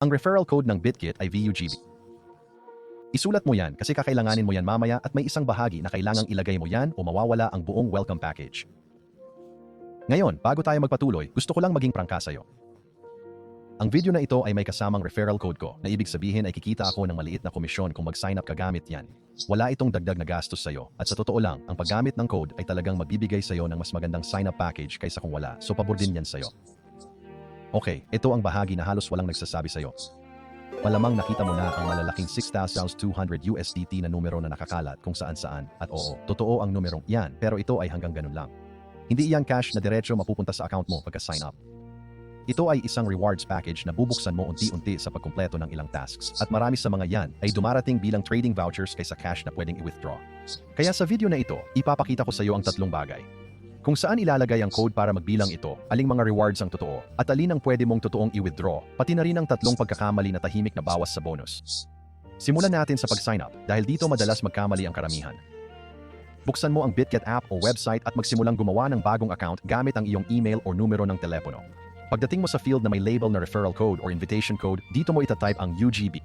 Ang referral code ng BitGit ay VUGB. Isulat mo yan kasi kakailanganin mo yan mamaya at may isang bahagi na kailangang ilagay mo yan o mawawala ang buong welcome package. Ngayon, bago tayo magpatuloy, gusto ko lang maging prangka sa'yo. Ang video na ito ay may kasamang referral code ko na ibig sabihin ay kikita ako ng maliit na komisyon kung mag-sign up ka gamit yan. Wala itong dagdag na gastos sa'yo at sa totoo lang, ang paggamit ng code ay talagang magbibigay sa'yo ng mas magandang sign-up package kaysa kung wala, so pabor din yan sa'yo. Okay, ito ang bahagi na halos walang nagsasabi sa'yo. Malamang nakita mo na ang malalaking 6,200 USDT na numero na nakakalat kung saan-saan at oo, totoo ang numerong yan pero ito ay hanggang ganun lang. Hindi iyan cash na diretso mapupunta sa account mo pagka-sign up. Ito ay isang rewards package na bubuksan mo unti-unti sa pagkumpleto ng ilang tasks at marami sa mga yan ay dumarating bilang trading vouchers kaysa cash na pwedeng i-withdraw. Kaya sa video na ito, ipapakita ko sa iyo ang tatlong bagay. Kung saan ilalagay ang code para magbilang ito, aling mga rewards ang totoo, at alin ang pwede mong totoong i-withdraw, pati na rin ang tatlong pagkakamali na tahimik na bawas sa bonus. Simulan natin sa pag-sign up dahil dito madalas magkamali ang karamihan. Buksan mo ang BitGet app o website at magsimulang gumawa ng bagong account gamit ang iyong email o numero ng telepono. Pagdating mo sa field na may label na referral code or invitation code, dito mo itatype ang UGB.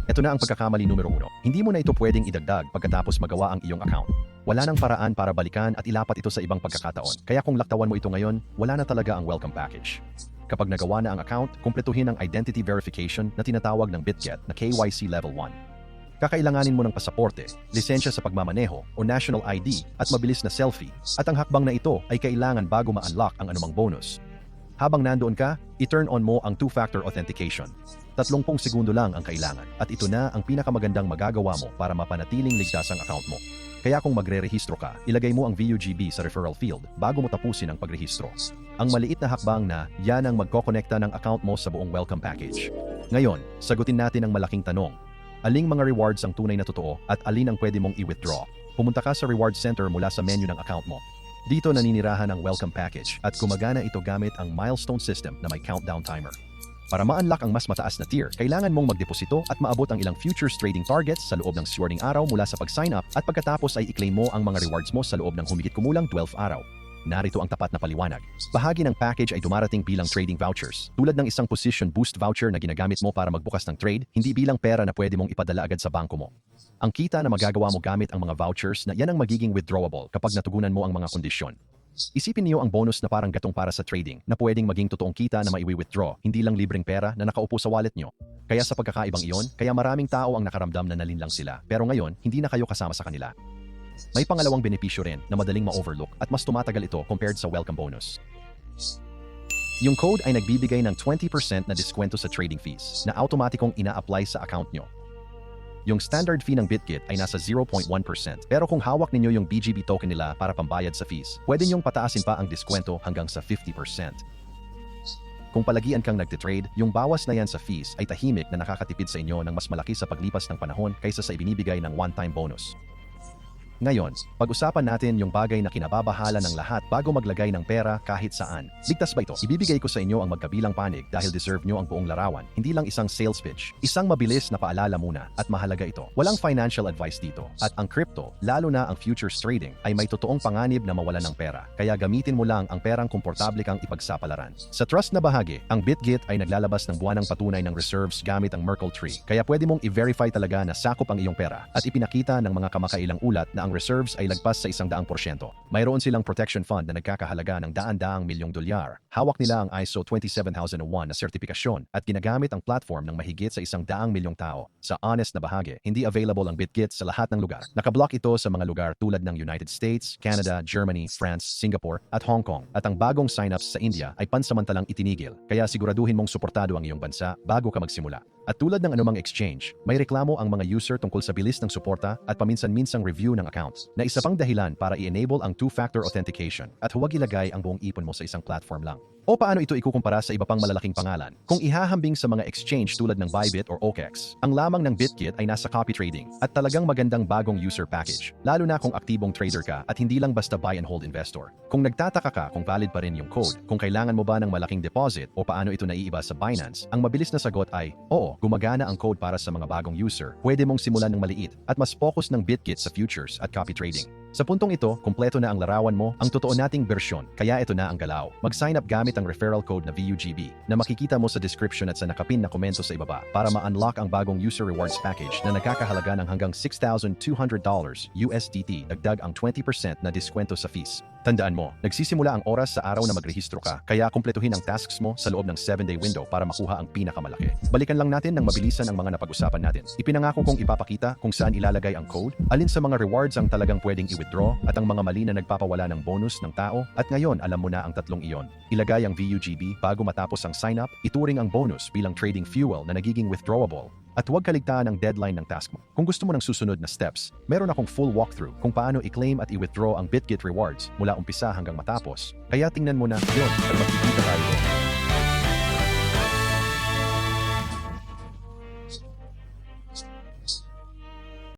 Ito na ang pagkakamali numero 1. Hindi mo na ito pwedeng idagdag pagkatapos magawa ang iyong account. Wala nang paraan para balikan at ilapat ito sa ibang pagkakataon. Kaya kung laktawan mo ito ngayon, wala na talaga ang welcome package. Kapag nagawa na ang account, kumpletuhin ang identity verification na tinatawag ng BitGet na KYC Level 1. Kakailanganin mo ng pasaporte, lisensya sa pagmamaneho o national ID at mabilis na selfie. At ang hakbang na ito ay kailangan bago ma-unlock ang anumang bonus. Habang nandoon ka, i-turn on mo ang two-factor authentication. 30 segundo lang ang kailangan at ito na ang pinakamagandang magagawa mo para mapanatiling ligtas ang account mo. Kaya kung magre-rehistro ka, ilagay mo ang VUGB sa referral field bago mo tapusin ang pagrehistro. Ang maliit na hakbang na yan ang magkokonekta ng account mo sa buong welcome package. Ngayon, sagutin natin ang malaking tanong. Aling mga rewards ang tunay na totoo at alin ang pwede mong i-withdraw? Pumunta ka sa reward center mula sa menu ng account mo. Dito naninirahan ang welcome package at gumagana ito gamit ang milestone system na may countdown timer. Para ma-unlock ang mas mataas na tier, kailangan mong magdeposito at maabot ang ilang futures trading targets sa loob ng swording araw mula sa pag-sign up at pagkatapos ay i-claim mo ang mga rewards mo sa loob ng humigit kumulang 12 araw. Narito ang tapat na paliwanag. Bahagi ng package ay dumarating bilang trading vouchers, tulad ng isang position boost voucher na ginagamit mo para magbukas ng trade, hindi bilang pera na pwede mong ipadala agad sa bangko mo. Ang kita na magagawa mo gamit ang mga vouchers na yan ang magiging withdrawable kapag natugunan mo ang mga kondisyon. Isipin niyo ang bonus na parang gatong para sa trading na pwedeng maging totoong kita na maiwi-withdraw, hindi lang libreng pera na nakaupo sa wallet nyo. Kaya sa pagkakaibang iyon, kaya maraming tao ang nakaramdam na nalinlang sila, pero ngayon, hindi na kayo kasama sa kanila. May pangalawang benepisyo rin na madaling ma-overlook at mas tumatagal ito compared sa welcome bonus. Yung code ay nagbibigay ng 20% na diskwento sa trading fees na automatikong ina-apply sa account nyo. Yung standard fee ng BitGit ay nasa 0.1%, pero kung hawak ninyo yung BGB token nila para pambayad sa fees, pwede nyong pataasin pa ang diskwento hanggang sa 50%. Kung palagian kang nagtitrade, yung bawas na yan sa fees ay tahimik na nakakatipid sa inyo ng mas malaki sa paglipas ng panahon kaysa sa ibinibigay ng one-time bonus. Ngayon, pag-usapan natin yung bagay na kinababahala ng lahat bago maglagay ng pera kahit saan. Ligtas ba ito? Ibibigay ko sa inyo ang magkabilang panig dahil deserve nyo ang buong larawan, hindi lang isang sales pitch. Isang mabilis na paalala muna at mahalaga ito. Walang financial advice dito. At ang crypto, lalo na ang futures trading, ay may totoong panganib na mawalan ng pera. Kaya gamitin mo lang ang perang komportable kang ipagsapalaran. Sa trust na bahagi, ang BitGit ay naglalabas ng buwanang patunay ng reserves gamit ang Merkle tree. Kaya pwede mong i-verify talaga na sakop ang iyong pera at ipinakita ng mga kamakailang ulat na ang reserves ay lagpas sa 100%. Mayroon silang protection fund na nagkakahalaga ng daan-daang milyong dolyar. Hawak nila ang ISO 27001 na sertipikasyon at ginagamit ang platform ng mahigit sa 100 milyong tao. Sa honest na bahagi, hindi available ang BitGit sa lahat ng lugar. Nakablock ito sa mga lugar tulad ng United States, Canada, Germany, France, Singapore at Hong Kong. At ang bagong sign-ups sa India ay pansamantalang itinigil. Kaya siguraduhin mong suportado ang iyong bansa bago ka magsimula. At tulad ng anumang exchange, may reklamo ang mga user tungkol sa bilis ng suporta at paminsan-minsang review ng accounts na isa pang dahilan para i-enable ang two-factor authentication at huwag ilagay ang buong ipon mo sa isang platform lang. O paano ito ikukumpara sa iba pang malalaking pangalan? Kung ihahambing sa mga exchange tulad ng Bybit or OKEx, ang lamang ng BitGit ay nasa copy trading at talagang magandang bagong user package, lalo na kung aktibong trader ka at hindi lang basta buy and hold investor. Kung nagtataka ka kung valid pa rin yung code, kung kailangan mo ba ng malaking deposit o paano ito naiiba sa Binance, ang mabilis na sagot ay, oo, gumagana ang code para sa mga bagong user. Pwede mong simulan ng maliit at mas focus ng BitGit sa futures at copy trading. Sa puntong ito, kumpleto na ang larawan mo, ang totoo nating bersyon, kaya ito na ang galaw. Mag-sign up gamit ang referral code na VUGB na makikita mo sa description at sa nakapin na komento sa ibaba para ma-unlock ang bagong user rewards package na nagkakahalaga ng hanggang $6,200 USDT, dagdag ang 20% na diskwento sa fees. Tandaan mo, nagsisimula ang oras sa araw na magrehistro ka, kaya kumpletuhin ang tasks mo sa loob ng 7-day window para makuha ang pinakamalaki. Balikan lang natin ng mabilisan ang mga napag-usapan natin. Ipinangako kong ipapakita kung saan ilalagay ang code, alin sa mga rewards ang talagang pwedeng i-withdraw, at ang mga mali na nagpapawala ng bonus ng tao, at ngayon alam mo na ang tatlong iyon. Ilagay ang VUGB bago matapos ang sign-up, ituring ang bonus bilang trading fuel na nagiging withdrawable. At huwag kaligtaan ang deadline ng task mo. Kung gusto mo ng susunod na steps, meron akong full walkthrough kung paano i-claim at i-withdraw ang BitGet rewards mula umpisa hanggang matapos. Kaya tingnan mo na yun at magkikita tayo.